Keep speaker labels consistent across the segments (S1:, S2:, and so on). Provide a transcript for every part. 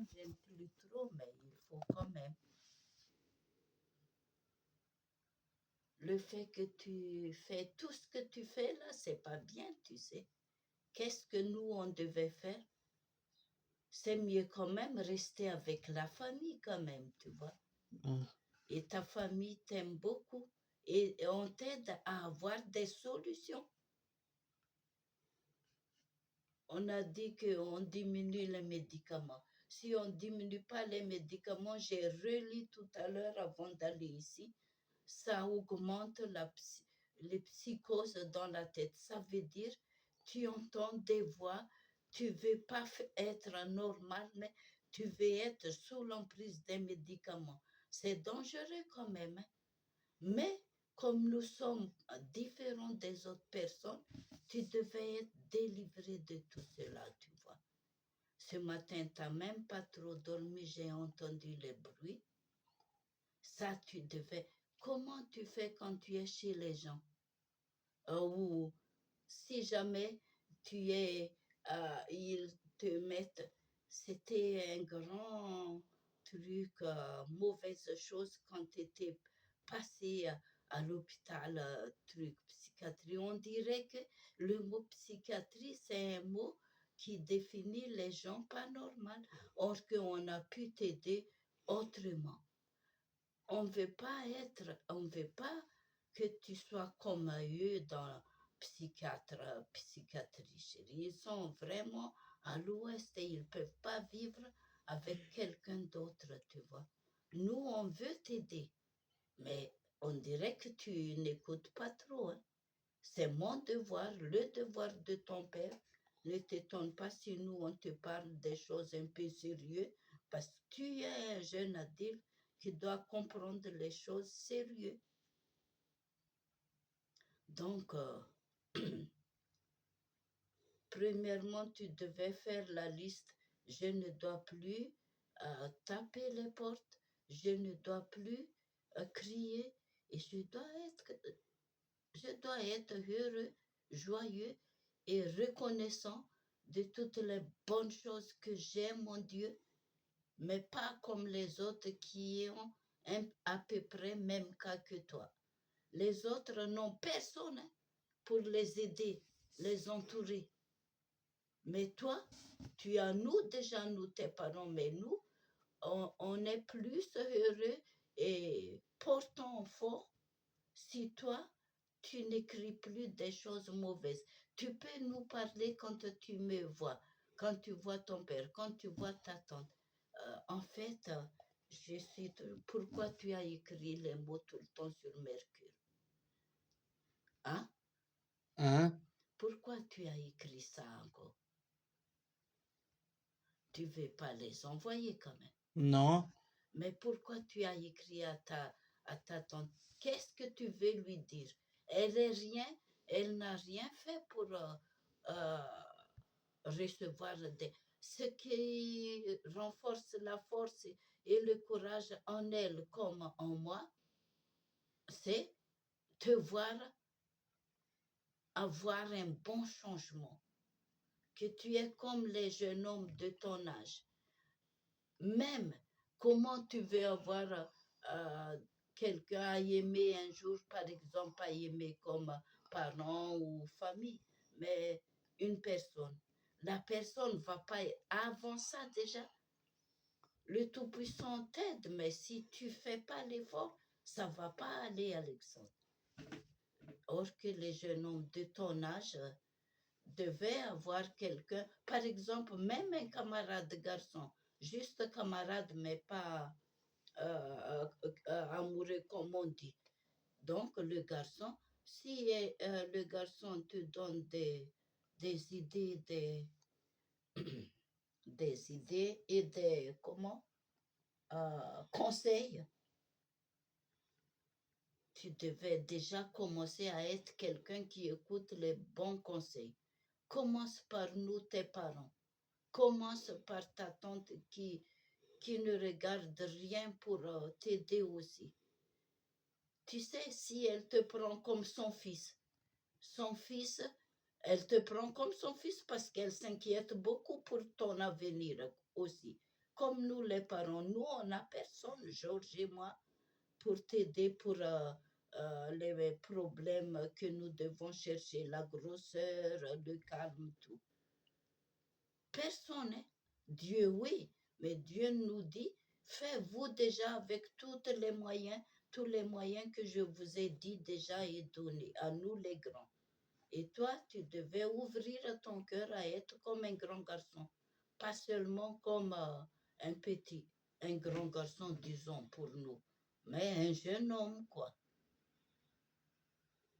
S1: maintenant, j'aime plus trop, mais il faut quand même. Le fait que tu fais tout ce que tu fais là, c'est pas bien, tu sais. Qu'est-ce que nous, on devait faire? C'est mieux quand même rester avec la famille quand même, tu vois.
S2: Mm.
S1: Et ta famille t'aime beaucoup. Et on t'aide à avoir des solutions. On a dit qu'on diminue les médicaments. Si on ne diminue pas les médicaments, j'ai relu tout à l'heure avant d'aller ici, ça augmente les psychoses dans la tête. Ça veut dire, tu entends des voix, tu ne veux pas être normal, mais tu veux être sous l'emprise des médicaments. C'est dangereux quand même, hein. Mais comme nous sommes différents des autres personnes, tu devais être délivré de tout cela, tu vois. Ce matin, tu n'as même pas trop dormi, j'ai entendu les bruits. Ça, tu devais. Comment tu fais quand tu es chez les gens? Ou si jamais ils te mettent, c'était un grand truc, mauvaise chose quand tu étais passé à l'hôpital, truc psychiatrie. On dirait que le mot psychiatrie, c'est un mot qui définit les gens pas normaux, or qu'on a pu t'aider autrement. On veut pas que tu sois comme eux dans psychiatrie, chérie. Ils sont vraiment à l'ouest et ils ne peuvent pas vivre avec quelqu'un d'autre, tu vois. Nous, on veut t'aider, mais on dirait que tu n'écoutes pas trop, hein. C'est mon devoir, le devoir de ton père. Ne t'étonne pas si nous, on te parle des choses un peu sérieuses, parce que tu es un jeune adulte qui doit comprendre les choses sérieuses. Donc, premièrement, tu devais faire la liste. Je ne dois plus taper les portes, je ne dois plus crier, et je dois être heureux, joyeux et reconnaissant de toutes les bonnes choses que j'ai, mon Dieu, mais pas comme les autres qui ont à peu près même cas que toi. Les autres n'ont personne, hein, pour les aider, les entourer. Mais toi, tu as nous déjà, nous tes parents, mais nous, on est plus heureux et portant fort si toi, tu n'écris plus des choses mauvaises. Tu peux nous parler quand tu me vois, quand tu vois ton père, quand tu vois ta tante. En fait, je sais pourquoi tu as écrit les mots tout le temps sur Mercure. Hein?
S2: Hein?
S1: Pourquoi tu as écrit ça encore? Tu ne veux pas les envoyer quand même.
S2: Non.
S1: Mais pourquoi tu as écrit à ta tante? Qu'est-ce que tu veux lui dire? Elle n'a rien fait pour euh, recevoir des... Ce qui renforce la force et le courage en elle comme en moi, c'est te voir avoir un bon changement, que tu es comme les jeunes hommes de ton âge. Même comment tu veux avoir euh, quelqu'un à aimer un jour, par exemple, à aimer comme parent ou famille, mais une personne. La personne ne va pas... Avant ça déjà, le Tout-Puissant t'aide, mais si tu ne fais pas l'effort, ça ne va pas aller, Alexandre. Or que les jeunes hommes de ton âge devaient avoir quelqu'un, par exemple, même un camarade garçon, juste camarade, mais pas amoureux comme on dit. Donc le garçon, si le garçon te donne des idées, des idées et des conseils, tu devais déjà commencer à être quelqu'un qui écoute les bons conseils. Commence par nous, tes parents. Commence par ta tante qui ne regarde rien pour t'aider aussi. Tu sais, si elle te prend comme son fils, elle te prend comme son fils parce qu'elle s'inquiète beaucoup pour ton avenir aussi. comme nous les parents, nous, on n'a personne, Georges et moi, pour t'aider pour les problèmes que nous devons chercher, la grosseur, le calme, tout. Personne, hein? Dieu, oui, mais Dieu nous dit, faites-vous déjà avec tous les moyens que je vous ai dit déjà et donné à nous les grands. Et toi, tu devais ouvrir ton cœur à être comme un grand garçon, pas seulement comme un grand garçon, disons, pour nous, mais un jeune homme, quoi.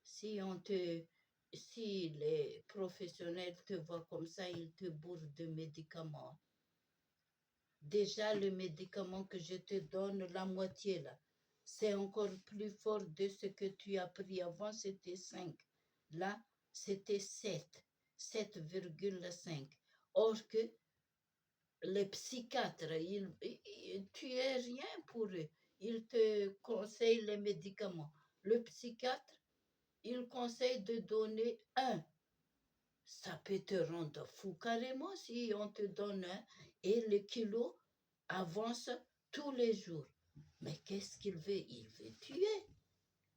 S1: Si on te, si les professionnels te voient comme ça, ils te bourrent de médicaments. Déjà, le médicament que je te donne, la moitié là, c'est encore plus fort de ce que tu as pris avant, c'était 5. Là, c'était 7,5. Or que les psychiatres, tu es rien pour eux. Ils te conseillent les médicaments. Le psychiatre, il conseille de donner un. Ça peut te rendre fou carrément si on te donne un et le kilo avance tous les jours. Mais qu'est-ce qu'il veut? Il veut tuer.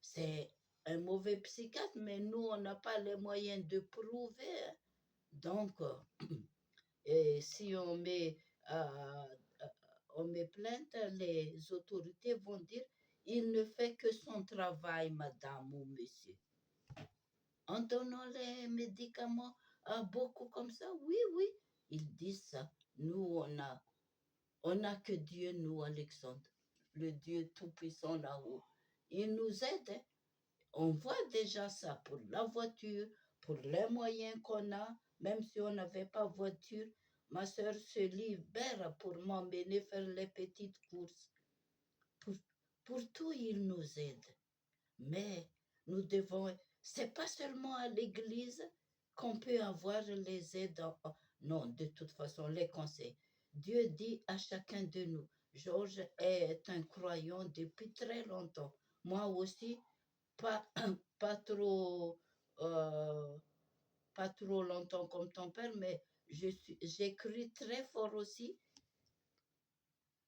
S1: C'est un mauvais psychiatre, mais nous, on n'a pas les moyens de prouver. Donc, et si on met plainte, les autorités vont dire, il ne fait que son travail, madame ou monsieur. En donnant les médicaments à beaucoup comme ça, oui, oui, ils disent ça. Nous, on a que Dieu, nous, Alexandre, le Dieu Tout-Puissant là-haut. Il nous aide. Hein. On voit déjà ça pour la voiture, pour les moyens qu'on a, même si on n'avait pas voiture. Ma soeur se libère pour m'emmener faire les petites courses. Pour, pour tout, il nous aide. Mais nous devons, c'est pas seulement à l'église qu'on peut avoir les aides. Non, de toute façon, les conseils. Dieu dit à chacun de nous, Georges est un croyant depuis très longtemps. Moi aussi, pas, pas trop, euh, pas trop longtemps comme ton père, mais j'ai cru très fort aussi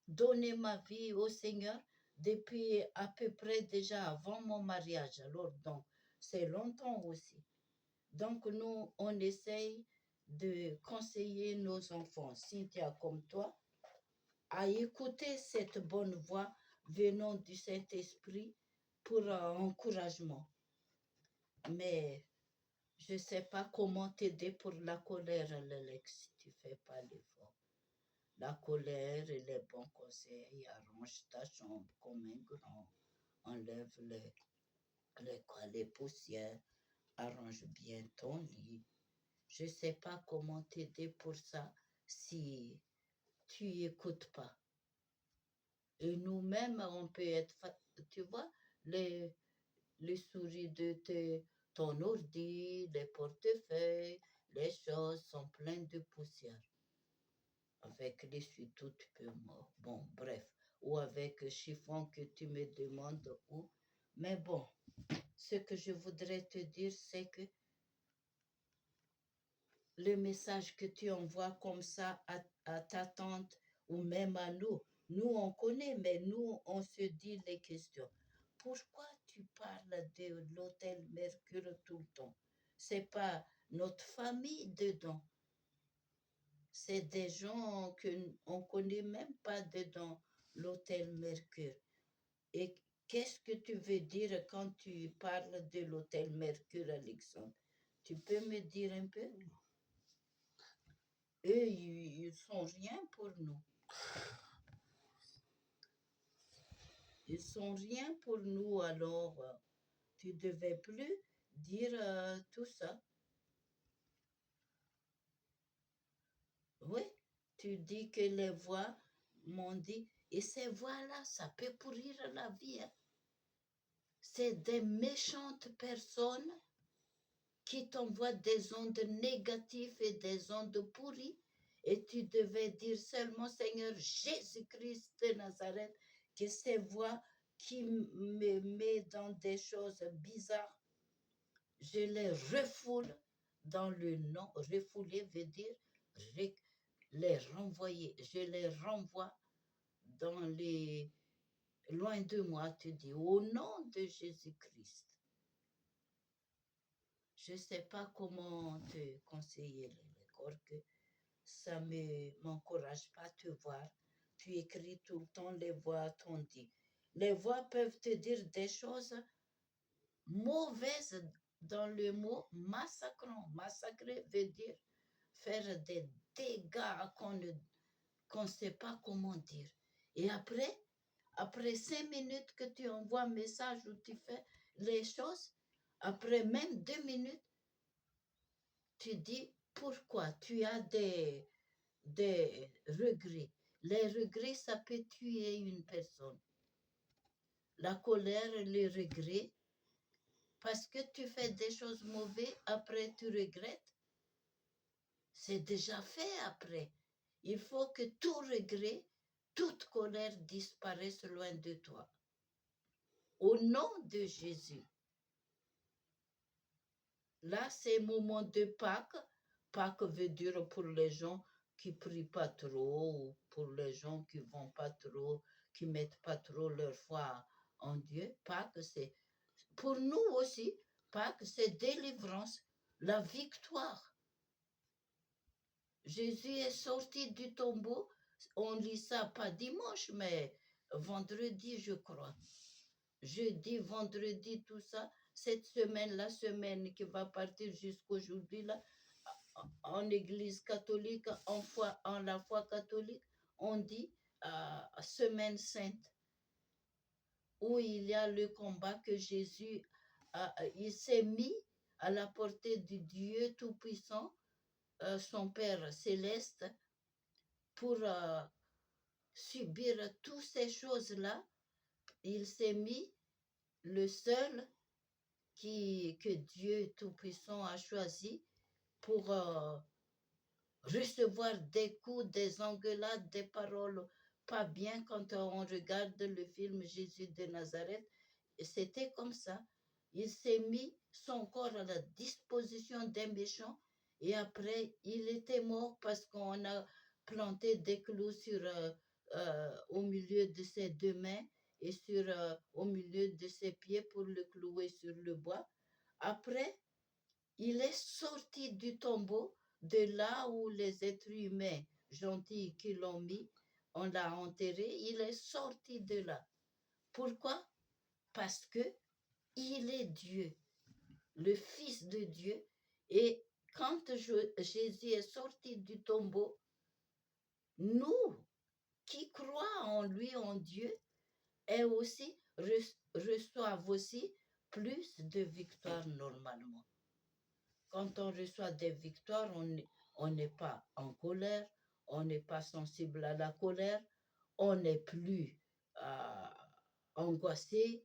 S1: donner ma vie au Seigneur depuis à peu près déjà avant mon mariage. Alors, donc, c'est longtemps aussi. Donc, nous, on essaye de conseiller nos enfants, Cynthia comme toi, à écouter cette bonne voix venant du Saint-Esprit pour encouragement. Mais je ne sais pas comment t'aider pour la colère, Alex, si tu ne fais pas l'effort. La colère et les bons conseils, arrange ta chambre comme un grand, enlève les poussières, arrange bien ton lit. Je ne sais pas comment t'aider pour ça si tu n'écoutes pas. Et nous-mêmes, on peut être, tu vois, les souris de ton ordi, les portefeuilles, les choses sont pleines de poussière. Avec l'essuie-tout, tu peux mort. Bon, bref. Ou avec chiffon que tu me demandes où. Mais bon, ce que je voudrais te dire, c'est que le message que tu envoies comme ça à ta tante ou même à nous, nous on connaît, mais nous on se dit les questions. Pourquoi tu parles de l'hôtel Mercure tout le temps? C'est pas notre famille dedans. C'est des gens qu'on ne connaît même pas dedans l'hôtel Mercure. Et qu'est-ce que tu veux dire quand tu parles de l'hôtel Mercure, Alexandre? Tu peux me dire un peu? Eux, ils sont rien pour nous. Ils sont rien pour nous, alors tu devais plus dire tout ça. Oui, tu dis que les voix m'ont dit, et ces voix-là, ça peut pourrir la vie. Hein. C'est des méchantes personnes qui t'envoient des ondes négatives et des ondes pourries. Et tu devais dire seulement, Seigneur Jésus-Christ de Nazareth, que ces voix qui me mettent dans des choses bizarres, je les refoule dans le nom. Refouler veut dire les renvoyer. Je les renvoie dans les... Loin de moi, tu dis, au nom de Jésus-Christ. Je ne sais pas comment te conseiller les corps, que ça ne m'encourage pas à te voir. Tu écris tout le temps, les voix t'ont dit. Les voix peuvent te dire des choses mauvaises dans le mot massacrant. Massacrer veut dire faire des dégâts qu'on ne sait pas comment dire. Et après 5 minutes que tu envoies un message où tu fais les choses, après même 2 minutes, tu dis pourquoi tu as des regrets. Les regrets, ça peut tuer une personne. La colère, les regrets, parce que tu fais des choses mauvaises, après tu regrettes. C'est déjà fait après. Il faut que tout regret, toute colère disparaisse loin de toi. Au nom de Jésus. Là, c'est moment de Pâques. Pâques veut dire pour les gens qui prient pas trop, ou pour les gens qui vont pas trop, qui mettent pas trop leur foi en Dieu. Pâques, c'est pour nous aussi. Pâques, c'est délivrance, la victoire. Jésus est sorti du tombeau. On lit ça pas dimanche, mais vendredi, je crois. Jeudi, vendredi, tout ça. Cette semaine, la semaine qui va partir jusqu'aujourd'hui, là, en église catholique, en la foi catholique, on dit semaine sainte, où il y a le combat que Jésus, il s'est mis à la portée du Dieu Tout-Puissant, son Père céleste, pour subir toutes ces choses-là. Il s'est mis le seul que Dieu Tout-Puissant a choisi pour recevoir des coups, des engueulades, des paroles pas bien quand on regarde le film Jésus de Nazareth. C'était comme ça. Il s'est mis son corps à la disposition des méchants et après, il était mort parce qu'on a planté des clous au milieu de ses deux mains et au milieu de ses pieds pour le clouer sur le bois. Après, il est sorti du tombeau, de là où les êtres humains gentils qui l'ont mis, on l'a enterré, il est sorti de là. Pourquoi? Parce que il est Dieu, le Fils de Dieu. Et quand Jésus est sorti du tombeau, nous qui croyons en lui, en Dieu, et aussi reçoivent aussi plus de victoires normalement. Quand on reçoit des victoires, on n'est pas en colère, on n'est pas sensible à la colère, on n'est plus angoissé.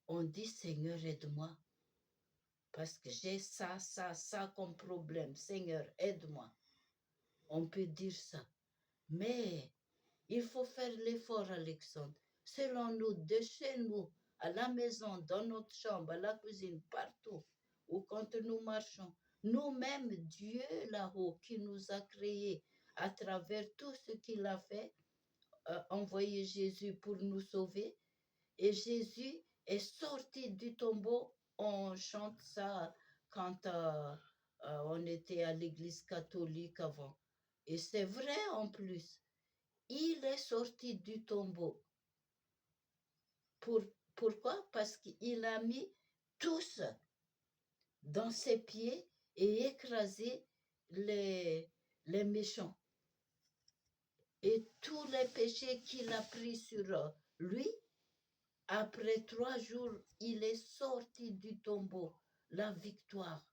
S1: On dit Seigneur, aide-moi, parce que j'ai ça comme problème. Seigneur, aide-moi. On peut dire ça. Mais il faut faire l'effort, Alexandre. Selon nous, de chez nous, à la maison, dans notre chambre, à la cuisine, partout, ou quand nous marchons, nous-mêmes, Dieu là-haut qui nous a créés à travers tout ce qu'il a fait, envoyé Jésus pour nous sauver. Et Jésus est sorti du tombeau. On chante ça quand on était à l'église catholique avant. Et c'est vrai en plus. Il est sorti du tombeau. Pourquoi? Parce qu'il a mis tous dans ses pieds et écrasé les méchants. Et tous les péchés qu'il a pris sur lui, après 3 jours, il est sorti du tombeau, la victoire.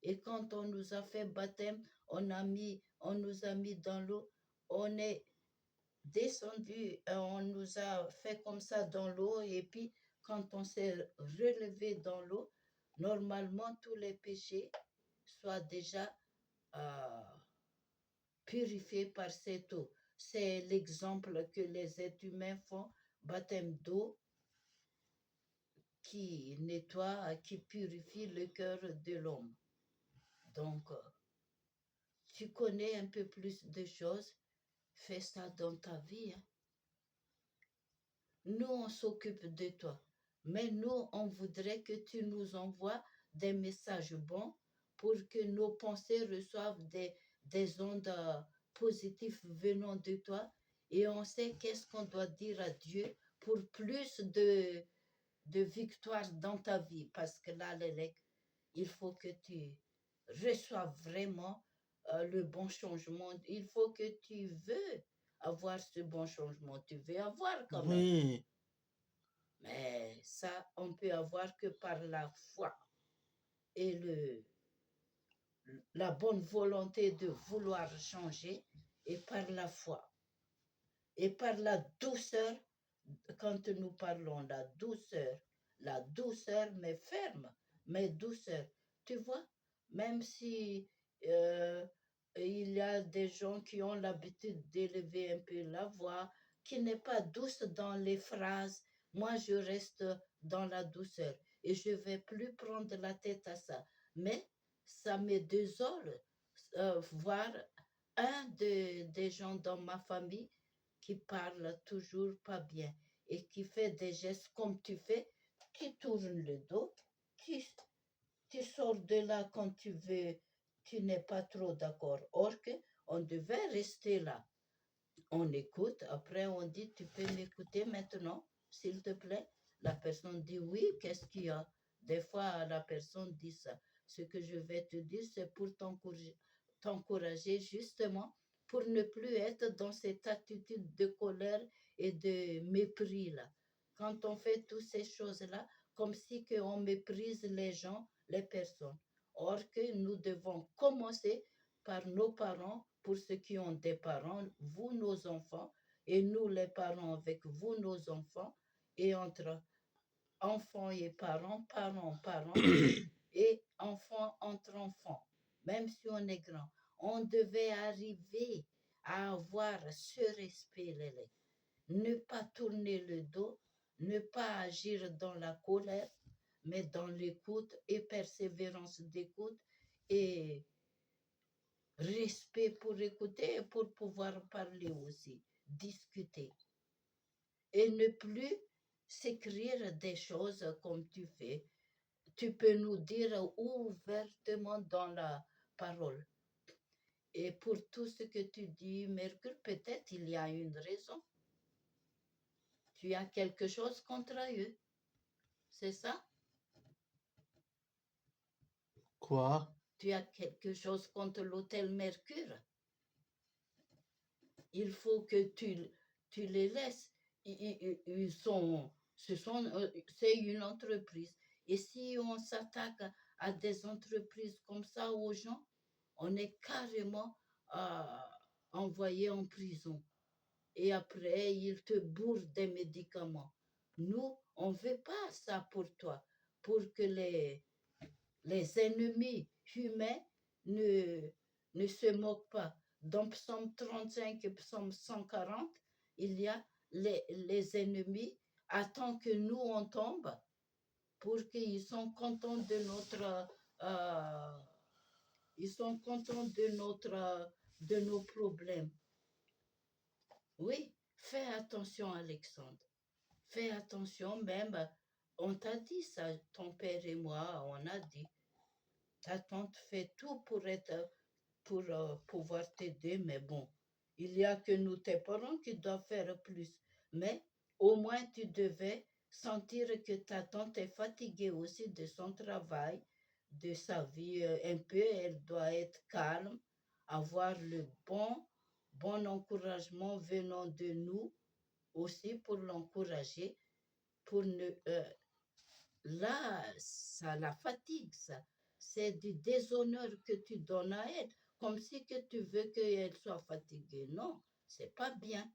S1: Et quand on nous a fait baptême, on nous a mis dans l'eau, on est descendu, on nous a fait comme ça dans l'eau, et puis quand on s'est relevé dans l'eau, normalement tous les péchés soient déjà purifiés par cette eau. C'est l'exemple que les êtres humains font, baptême d'eau, qui nettoie, qui purifie le cœur de l'homme. Donc, tu connais un peu plus de choses, fais ça dans ta vie. Hein. Nous, on s'occupe de toi. Mais nous, on voudrait que tu nous envoies des messages bons pour que nos pensées reçoivent des ondes positives venant de toi. Et on sait qu'est-ce qu'on doit dire à Dieu pour plus de victoire dans ta vie. Parce que là, Lélec, il faut que tu reçoives vraiment le bon changement. Il faut que tu veux avoir ce bon changement. Tu veux avoir quand même.
S2: Oui.
S1: Mais ça, on peut avoir que par la foi et la bonne volonté de vouloir changer et par la foi et par la douceur. Quand nous parlons la douceur mais ferme, mais douceur. Tu vois, même si euh, il y a des gens qui ont l'habitude d'élever un peu la voix, qui n'est pas douce dans les phrases, moi je reste dans la douceur et je vais plus prendre la tête à ça. Mais ça me désole voir des gens dans ma famille qui parle toujours pas bien et qui fait des gestes comme tu fais, qui tourne le dos, tu, tu sors de là quand tu veux, tu n'es pas trop d'accord. Or que on devait rester là. On écoute, après on dit, tu peux m'écouter maintenant, s'il te plaît. La personne dit oui, qu'est-ce qu'il y a? Des fois, la personne dit ça. Ce que je vais te dire, c'est pour t'encourager justement pour ne plus être dans cette attitude de colère et de mépris là. Quand on fait toutes ces choses-là, comme si on méprise les gens, les personnes. Or que nous devons commencer par nos parents, pour ceux qui ont des parents, vous nos enfants, et nous les parents avec vous nos enfants, et entre enfants et parents, parents, parents, et enfants entre enfants, même si on est grand. On devait arriver à avoir ce respect, Lélé. Ne pas tourner le dos, ne pas agir dans la colère, mais dans l'écoute et persévérance d'écoute et respect pour écouter et pour pouvoir parler aussi, discuter. Et ne plus s'écrire des choses comme tu fais. Tu peux nous dire ouvertement dans la parole. Et pour tout ce que tu dis, Mercure, peut-être il y a une raison. Tu as quelque chose contre eux. C'est ça?
S2: Quoi?
S1: Tu as quelque chose contre l'hôtel Mercure. Il faut que tu les laisses. Ils sont, c'est une entreprise. Et si on s'attaque à des entreprises comme ça aux gens, on est carrément envoyé en prison. Et après, ils te bourrent des médicaments. Nous, on ne veut pas ça pour toi, pour que les ennemis humains ne, ne se moquent pas. Dans Psaume 35 et Psaume 140, il y a les ennemis attendent que nous on tombe pour qu'ils sont contents de notre ils sont contents de nos problèmes. Oui, fais attention, Alexandre. Fais attention, même, on t'a dit ça, ton père et moi, on a dit. Ta tante fait tout pour pouvoir t'aider, mais bon, il y a que nous, tes parents, qui doivent faire plus. Mais au moins, tu devais sentir que ta tante est fatiguée aussi de son travail, de sa vie un peu. Elle doit être calme, avoir le bon encouragement venant de nous aussi pour l'encourager, pour ne, là, ça la fatigue, ça. C'est du déshonneur que tu donnes à elle, comme si que tu veux qu'elle soit fatiguée. Non, c'est pas bien.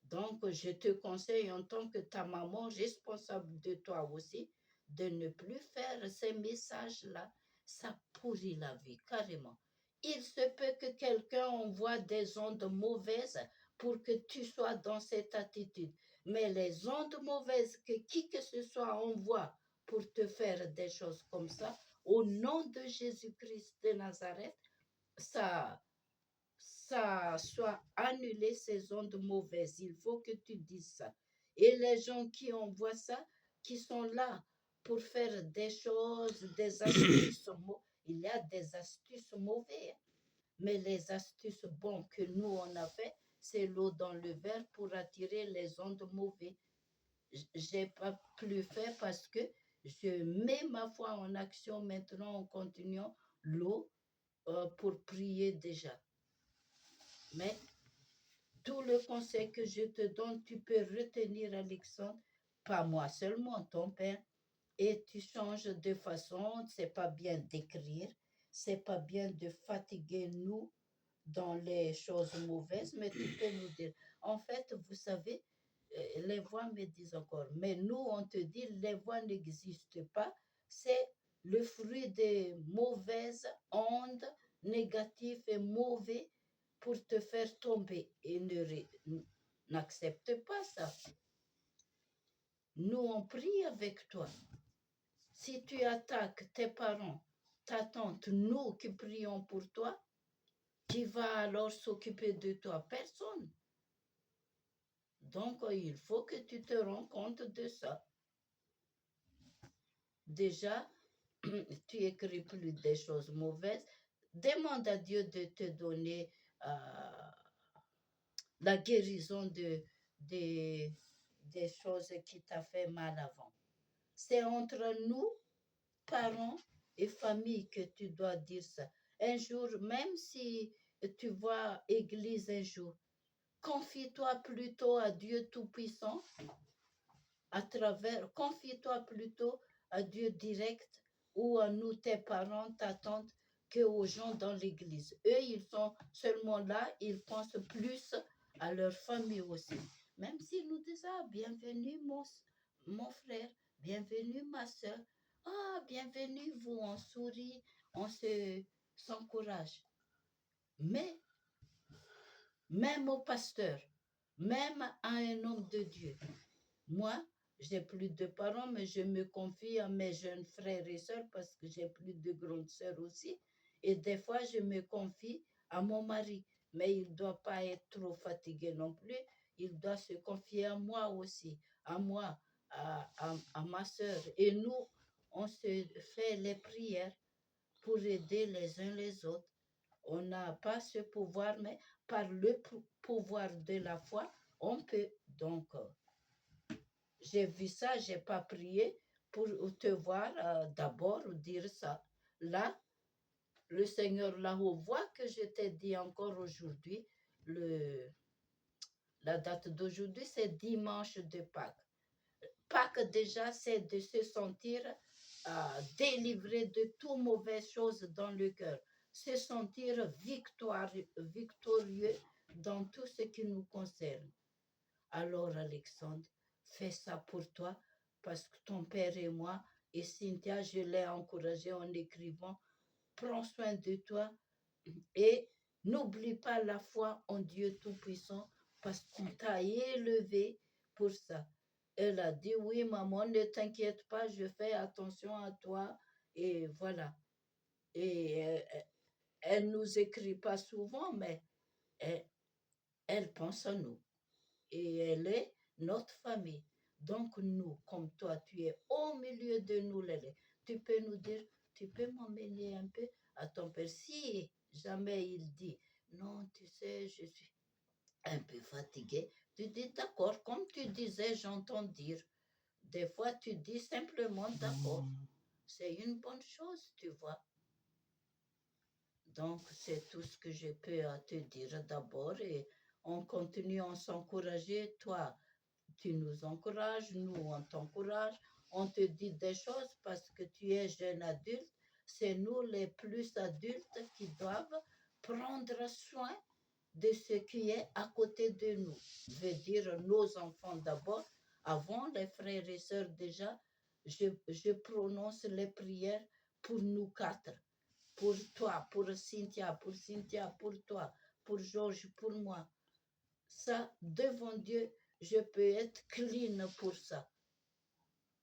S1: Donc, je te conseille en tant que ta maman responsable de toi aussi, de ne plus faire ces messages-là. Ça pourrit la vie, carrément. Il se peut que quelqu'un envoie des ondes mauvaises pour que tu sois dans cette attitude. Mais les ondes mauvaises que qui que ce soit envoie pour te faire des choses comme ça, au nom de Jésus-Christ de Nazareth, ça, ça soit annulé, ces ondes mauvaises. Il faut que tu dises ça. Et les gens qui envoient ça, qui sont là pour faire des choses, des astuces, il y a des astuces mauvaises. Mais les astuces bonnes que nous, on a fait, c'est l'eau dans le verre pour attirer les ondes mauvaises. J'ai pas plus fait parce que je mets ma foi en action maintenant en continuant l'eau pour prier déjà. Mais tout le conseil que je te donne, tu peux retenir, Alexandre, pas moi seulement, ton père, et tu changes de façon. C'est pas bien d'écrire, c'est pas bien de fatiguer nous dans les choses mauvaises, mais tu peux nous dire. En fait, vous savez, les voix me disent encore, mais nous, on te dit, les voix n'existent pas, c'est le fruit des mauvaises ondes négatives et mauvais pour te faire tomber et n'accepte pas ça. Nous, on prie avec toi. Si tu attaques tes parents, ta tante, nous qui prions pour toi, qui va alors s'occuper de toi? Personne. Donc, il faut que tu te rends compte de ça. Déjà, tu écris plus des choses mauvaises. Demande à Dieu de te donner la guérison des choses qui t'ont fait mal avant. C'est entre nous, parents et famille, que tu dois dire ça. Un jour, même si tu vas église un jour, confie-toi plutôt à Dieu Tout-Puissant confie-toi plutôt à Dieu direct ou à nous, tes parents, ta tante, que aux gens dans l'église. Eux, ils sont seulement là, ils pensent plus à leur famille aussi. Même s'ils nous disent, ah, bienvenue mon frère, bienvenue ma soeur, ah, bienvenue vous, on sourit, on s'encourage. Mais même au pasteur, même à un homme de Dieu, moi, j'ai plus de parents, mais je me confie à mes jeunes frères et sœurs parce que j'ai plus de grandes sœurs aussi. Et des fois, je me confie à mon mari, mais il ne doit pas être trop fatigué non plus. Il doit se confier à moi aussi, à moi, à ma sœur. Et nous, on se fait les prières pour aider les uns les autres. On n'a pas ce pouvoir, mais par le pouvoir de la foi, on peut. Donc, j'ai vu ça, j'ai pas prié pour te voir d'abord dire ça. Là, le Seigneur là-haut voit que je t'ai dit encore aujourd'hui, la date d'aujourd'hui, c'est dimanche de Pâques. Pâques déjà, c'est de se sentir délivré de toutes mauvaises choses dans le cœur, se sentir victorieux dans tout ce qui nous concerne. Alors, Alexandre, fais ça pour toi, parce que ton père et moi, et Cynthia, je l'ai encouragé en écrivant, prends soin de toi et n'oublie pas la foi en Dieu Tout-Puissant, parce qu'on t'a élevé pour ça. Elle a dit, oui, maman, ne t'inquiète pas, je fais attention à toi, et voilà. Et elle nous écrit pas souvent, mais elle pense à nous. Et elle est notre famille. Donc nous, comme toi, tu es au milieu de nous, Lélé. Tu peux nous dire, tu peux m'emmener un peu à ton père. Si jamais il dit, non, tu sais, je suis un peu fatigué, tu dis d'accord, comme tu disais, j'entends dire. Des fois, tu dis simplement d'accord. C'est une bonne chose, tu vois. Donc, c'est tout ce que je peux te dire d'abord et on continue à s'encourager. Toi, tu nous encourages, nous, on t'encourage. On te dit des choses parce que tu es jeune adulte. C'est nous, les plus adultes, qui doivent prendre soin de ce qui est à côté de nous. Je veux dire nos enfants d'abord. Avant, les frères et sœurs déjà, je prononce les prières pour nous quatre, pour toi, pour Cynthia, pour toi, pour Georges, pour moi. Ça, devant Dieu, je peux être clean pour ça.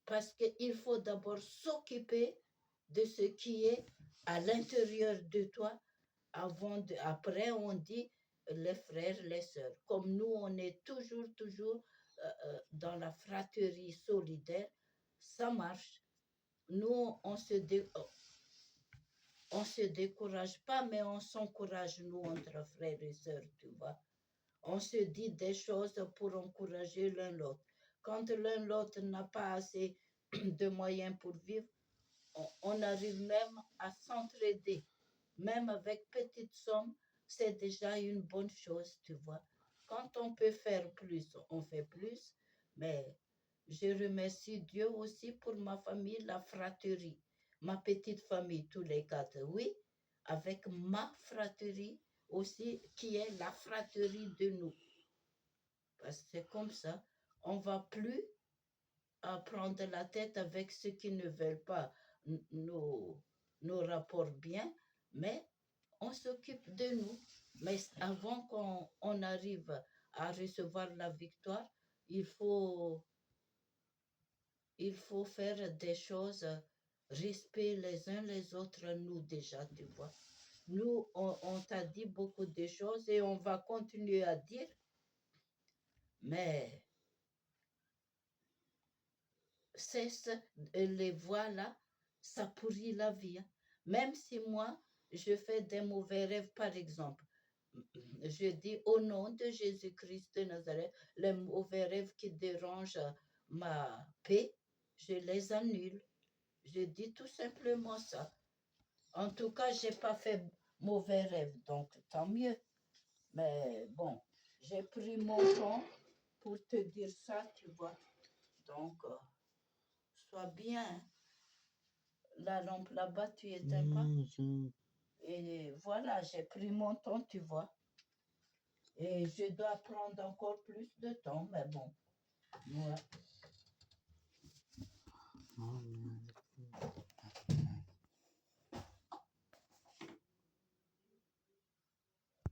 S1: Parce qu'il faut d'abord s'occuper de ce qui est à l'intérieur de toi. Après, on dit, les frères, les sœurs. Comme nous, on est toujours dans la fratrie solidaire, ça marche. Nous, on se décourage pas, mais on s'encourage, nous, entre frères et sœurs, tu vois. On se dit des choses pour encourager l'un l'autre. Quand l'un l'autre n'a pas assez de moyens pour vivre, on arrive même à s'entraider. Même avec petite somme, c'est déjà une bonne chose, tu vois. Quand on peut faire plus, on fait plus. Mais je remercie Dieu aussi pour ma famille, la fratrie. Ma petite famille, tous les quatre, oui. Avec ma fratrie aussi, qui est la fratrie de nous. Parce que c'est comme ça. On ne va plus à prendre la tête avec ceux qui ne veulent pas nos, nos rapports bien, mais on s'occupe de nous. Mais avant qu'on arrive à recevoir la victoire, il faut, il faut faire des choses, respect les uns les autres, nous déjà, tu vois. Nous, on t'a dit beaucoup de choses et on va continuer à dire, mais cesse les voix là, ça pourrit la vie, hein. Même si moi, je fais des mauvais rêves, par exemple, je dis au nom de Jésus-Christ de Nazareth, les mauvais rêves qui dérangent ma paix, je les annule. Je dis tout simplement ça. En tout cas, je n'ai pas fait mauvais rêves, donc tant mieux. Mais bon, j'ai pris mon temps pour te dire ça, tu vois. Donc, sois bien. La lampe là-bas, tu éteins pas. Et voilà, j'ai pris mon temps, tu vois. Et je dois prendre encore plus de temps, mais bon. Ouais.